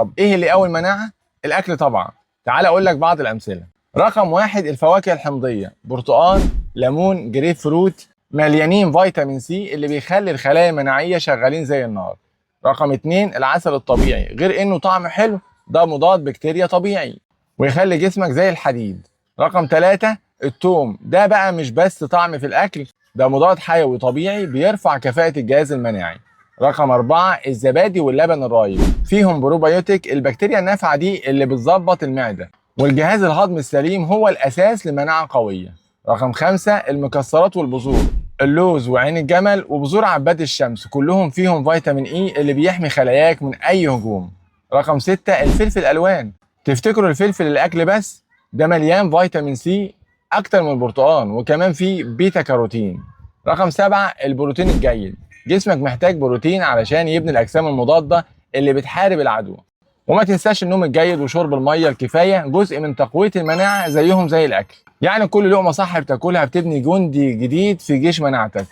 طب ايه اللي يقوي المناعه؟ الاكل طبعا. تعال اقول لك بعض الامثله. رقم واحد الفواكه الحمضيه، برتقال، ليمون، جريب فروت، مليانين فيتامين سي اللي بيخلي الخلايا المناعيه شغالين زي النار. رقم اتنين العسل الطبيعي، غير انه طعم حلو ده مضاد بكتيريا طبيعي ويخلي جسمك زي الحديد. رقم ثلاثة التوم، ده بقى مش بس طعم في الأكل، ده مضاد حيوي طبيعي بيرفع كفاءة الجهاز المناعي. رقم أربعة الزبادي واللبن الرايب، فيهم بروبيوتيك، البكتيريا النافعة دي اللي بتظبط المعدة والجهاز الهضمي السليم هو الأساس لمناعة قوية. رقم خمسة المكسرات والبذور، اللوز وعين الجمل وبذور عباد الشمس كلهم فيهم فيتامين اي اللي بيحمي خلاياك من أي هجوم. رقم ستة الفلفل الألوان، تفتكروا الفلفل الأكل بس؟ ده مليان فيتامين سي أكتر من البرتقال وكمان فيه بيتا كاروتين. رقم سبعة البروتين الجيد، جسمك محتاج بروتين علشان يبني الأجسام المضادة اللي بتحارب العدو. وما تنساش النوم الجيد وشرب المية الكفاية جزء من تقوية المناعة زيهم زي الأكل. يعني كل لقمة صح بتاكلها بتبني جندي جديد في جيش مناعتك.